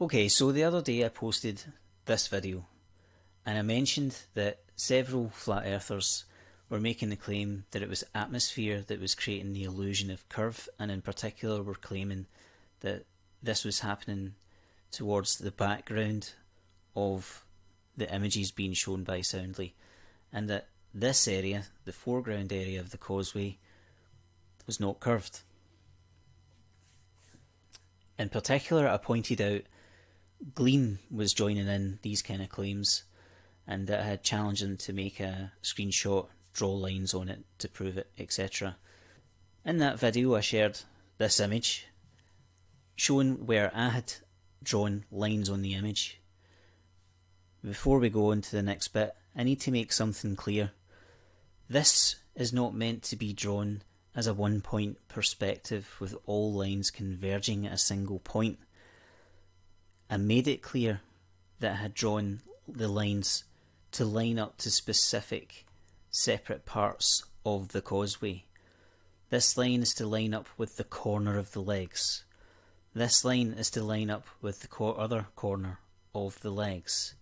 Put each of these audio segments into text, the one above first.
Okay, so the other day I posted this video and I mentioned that several flat earthers were making the claim that it was atmosphere that was creating the illusion of curve, and in particular were claiming that this was happening towards the background of the images being shown by Soundly, and that this area, the foreground area of the causeway, was not curved. In particular, I pointed out Gleem was joining in these kind of claims, and that I had challenged them to make a screenshot, draw lines on it to prove it, etc. In that video I shared this image showing where I had drawn lines on the image. Before we go on to the next bit, I need to make something clear. This is not meant to be drawn as a one-point perspective with all lines converging at a single point. I made it clear that I had drawn the lines to line up to specific separate parts of the causeway. This line is to line up with the corner of the legs. This line is to line up with the other corner of the legs,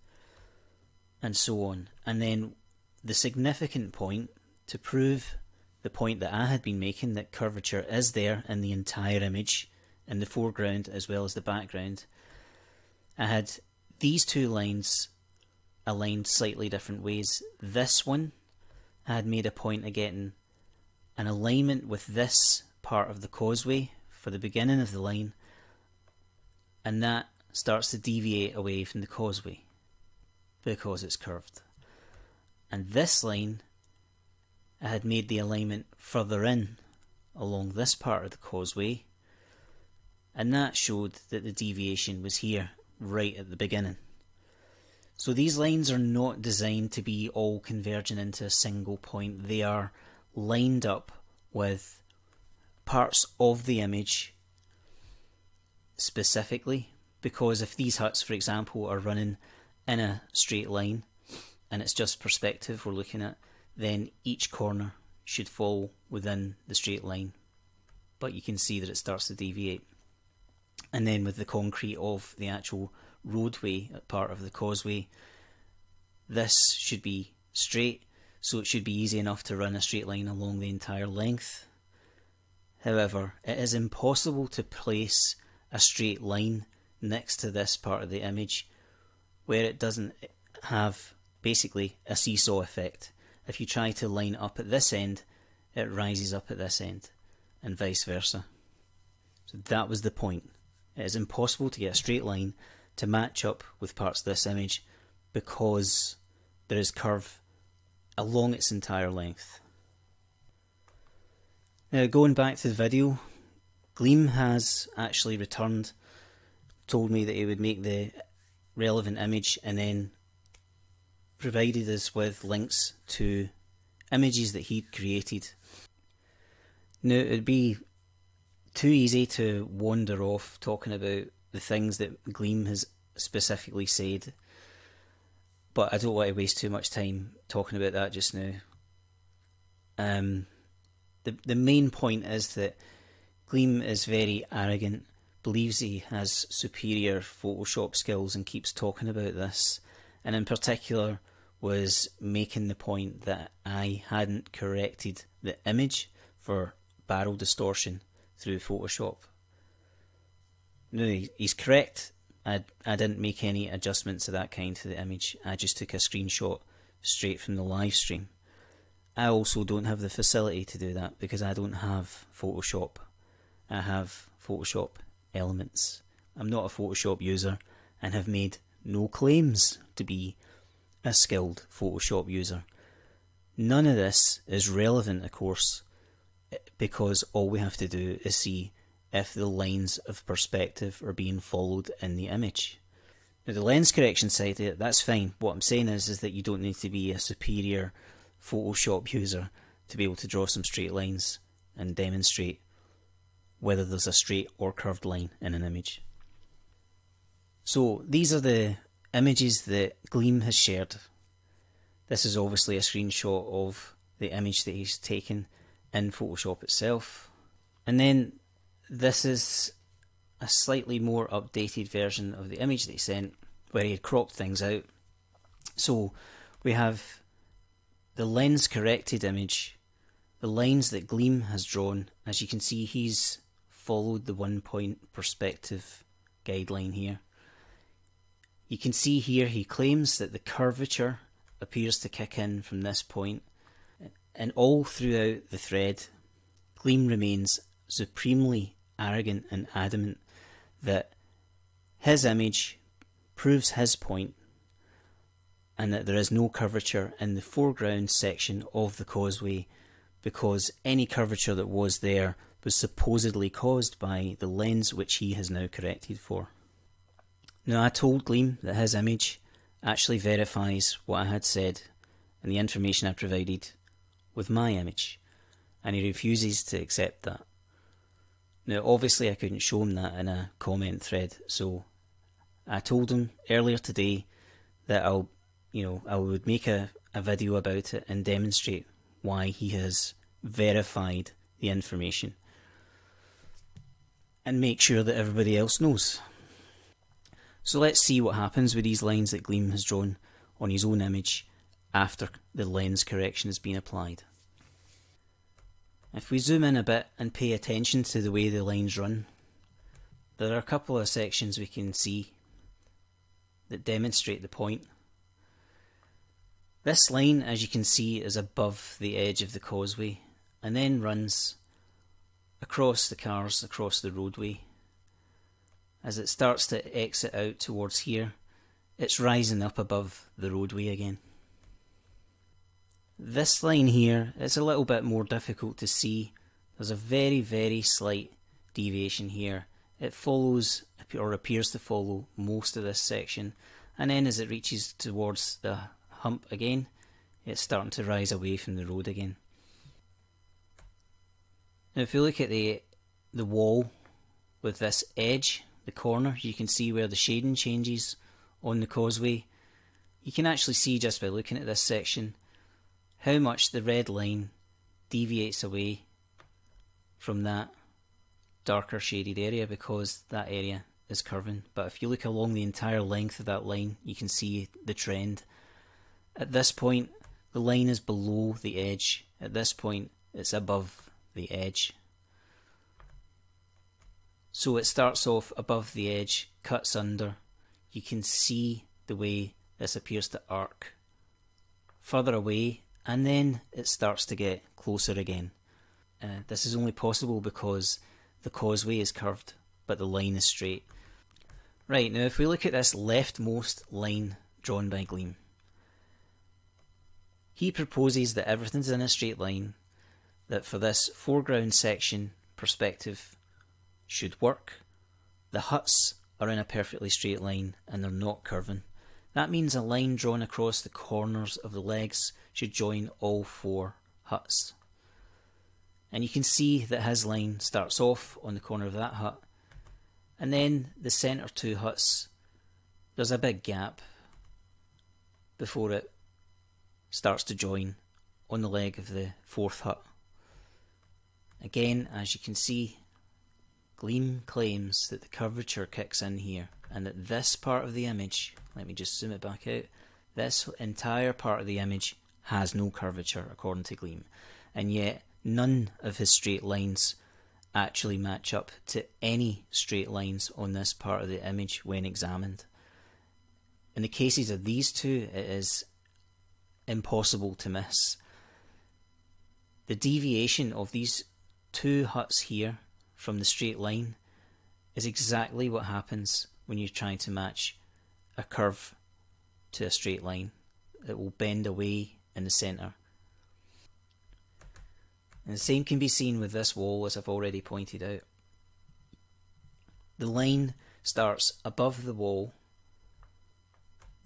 and so on. And then the significant point, to prove the point that I had been making, that curvature is there in the entire image, in the foreground as well as the background, I had these two lines aligned slightly different ways. This one, I had made a point of getting an alignment with this part of the causeway for the beginning of the line, and that starts to deviate away from the causeway because it's curved. And this line, I had made the alignment further in along this part of the causeway, and that showed that the deviation was here right at the beginning. So these lines are not designed to be all converging into a single point. They are lined up with parts of the image specifically, because if these huts, for example, are running in a straight line and it's just perspective we're looking at, then each corner should fall within the straight line, but you can see that it starts to deviate. And then with the concrete of the actual roadway part of the causeway, this should be straight, so it should be easy enough to run a straight line along the entire length. However, it is impossible to place a straight line next to this part of the image where it doesn't have basically a seesaw effect. If you try to line up at this end, it rises up at this end, and vice versa. So that was the point. It is impossible to get a straight line to match up with parts of this image because there is curve along its entire length. Now, going back to the video, Gleem has actually returned, told me that he would make the relevant image and then provided us with links to images that he'd created. Now, it would be too easy to wander off talking about the things that Gleem has specifically said, but I don't want to waste too much time talking about that just now. The main point is that Gleem is very arrogant, believes he has superior Photoshop skills and keeps talking about this, and in particular was making the point that I hadn't corrected the image for barrel distortion through Photoshop. No, he's correct. I didn't make any adjustments of that kind to the image. I just took a screenshot straight from the live stream. I also don't have the facility to do that because I don't have Photoshop. I have Photoshop Elements. I'm not a Photoshop user and have made no claims to be a skilled Photoshop user. None of this is relevant, of course, because all we have to do is see if the lines of perspective are being followed in the image. Now, the lens correction side of it, that's fine. What I'm saying is that you don't need to be a superior Photoshop user to be able to draw some straight lines and demonstrate whether there's a straight or curved line in an image. So these are the images that Gleem has shared. This is obviously a screenshot of the image that he's taken in Photoshop itself. And then this is a slightly more updated version of the image that he sent, where he had cropped things out. So we have the lens corrected image, the lines that Gleem has drawn. As you can see, he's followed the 1-point perspective guideline here. You can see here he claims that the curvature appears to kick in from this point, and all throughout the thread, Gleem remains supremely arrogant and adamant that his image proves his point and that there is no curvature in the foreground section of the causeway, because any curvature that was there was supposedly caused by the lens which he has now corrected for. Now, I told Gleem that his image actually verifies what I had said and the information I provided with my image, and he refuses to accept that. Now, obviously I couldn't show him that in a comment thread, so I told him earlier today that I would make a video about it and demonstrate why he has verified the information and make sure that everybody else knows. So let's see what happens with these lines that Gleem has drawn on his own image after the lens correction has been applied. If we zoom in a bit and pay attention to the way the lines run, there are a couple of sections we can see that demonstrate the point. This line, as you can see, is above the edge of the causeway and then runs across the cars, across the roadway. As it starts to exit out towards here, it's rising up above the roadway again. This line here is a little bit more difficult to see. There's a very, very slight deviation here. It follows, or appears to follow, most of this section, and then as it reaches towards the hump again, it's starting to rise away from the road again. Now if you look at the wall with this edge, the corner, you can see where the shading changes on the causeway. You can actually see just by looking at this section how much the red line deviates away from that darker shaded area, because that area is curving. But if you look along the entire length of that line, you can see the trend. At this point, the line is below the edge. At this point, it's above the edge. So it starts off above the edge, cuts under. You can see the way this appears to arc further away, and then it starts to get closer again. This is only possible because the causeway is curved, but the line is straight. Right, now if we look at this leftmost line drawn by Gleem, he proposes that everything's in a straight line, that for this foreground section, perspective should work. The huts are in a perfectly straight line and they're not curving. That means a line drawn across the corners of the legs should join all 4 huts. And you can see that his line starts off on the corner of that hut, and then the centre 2 huts, there's a big gap before it starts to join on the leg of the 4th hut. Again, as you can see, Gleem claims that the curvature kicks in here, and that this part of the image, let me just zoom it back out, this entire part of the image has no curvature according to Gleem, and yet none of his straight lines actually match up to any straight lines on this part of the image when examined. In the cases of these two, it is impossible to miss. The deviation of these 2 huts here from the straight line is exactly what happens when you're trying to match a curve to a straight line. It will bend away in the centre. And the same can be seen with this wall, as I've already pointed out. The line starts above the wall,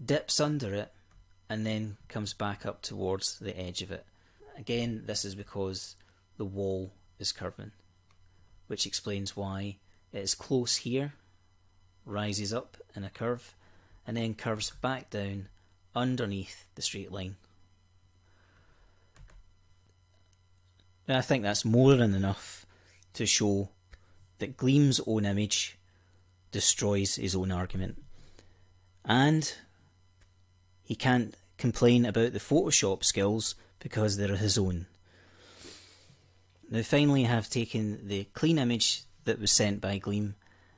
dips under it, and then comes back up towards the edge of it. Again, this is because the wall is curving, which explains why it is close here, rises up in a curve, and then curves back down underneath the straight line. Now I think that's more than enough to show that Gleem's own image destroys his own argument. And he can't complain about the Photoshop skills because they're his own. Now finally I have taken the clean image that was sent by Gleem,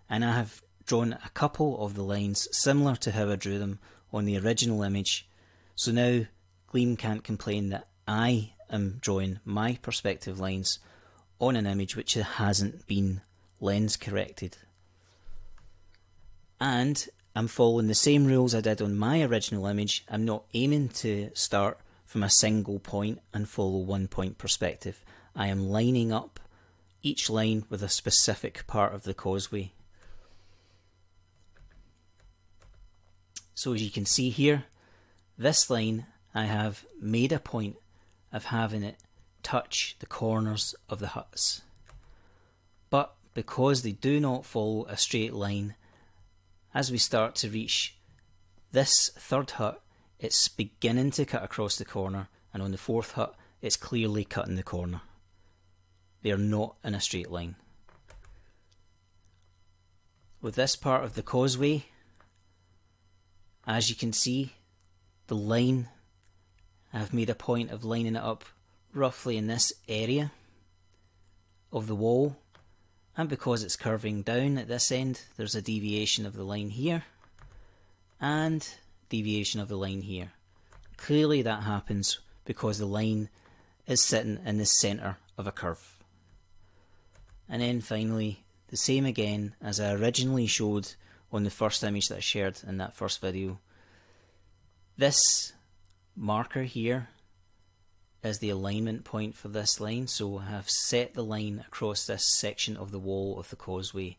and I have drawn a couple of the lines similar to how I drew them on the original image. So now Gleem can't complain that I am drawing my perspective lines on an image which hasn't been lens corrected. And I'm following the same rules I did on my original image. I'm not aiming to start from a single point and follow 1 point perspective. I am lining up each line with a specific part of the causeway. So as you can see here, this line I have made a point of having it touch the corners of the huts. But because they do not follow a straight line, as we start to reach this third hut, it's beginning to cut across the corner, and on the fourth hut it's clearly cutting the corner. They are not in a straight line. With this part of the causeway, as you can see, the line, I've made a point of lining it up roughly in this area of the wall, and because it's curving down at this end, there's a deviation of the line here and deviation of the line here. Clearly that happens because the line is sitting in the centre of a curve. And then finally, the same again as I originally showed on the first image that I shared in that first video. This marker here is the alignment point for this line, so I have set the line across this section of the wall of the causeway,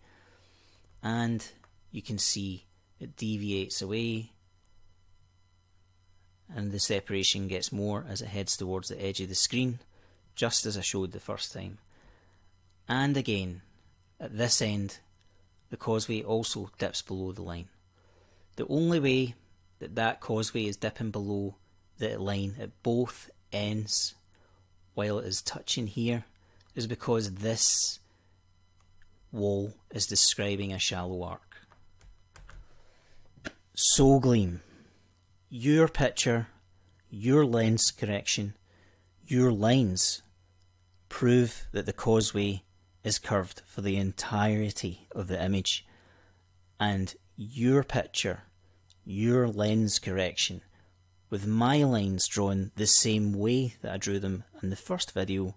and you can see it deviates away and the separation gets more as it heads towards the edge of the screen, just as I showed the first time. And again, at this end, the causeway also dips below the line. The only way that that causeway is dipping below the line at both ends while it is touching here is because this wall is describing a shallow arc. So Gleem, your picture, your lens correction, your lines prove that the causeway is curved for the entirety of the image, and your picture, your lens correction, with my lines drawn the same way that I drew them in the first video,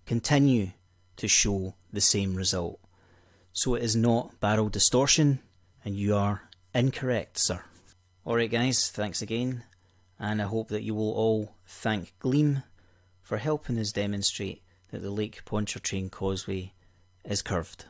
continue to show the same result. So it is not barrel distortion, and you are incorrect, sir. Alright guys, thanks again, and I hope that you will all thank Gleem for helping us demonstrate that the Lake Pontchartrain Causeway is curved.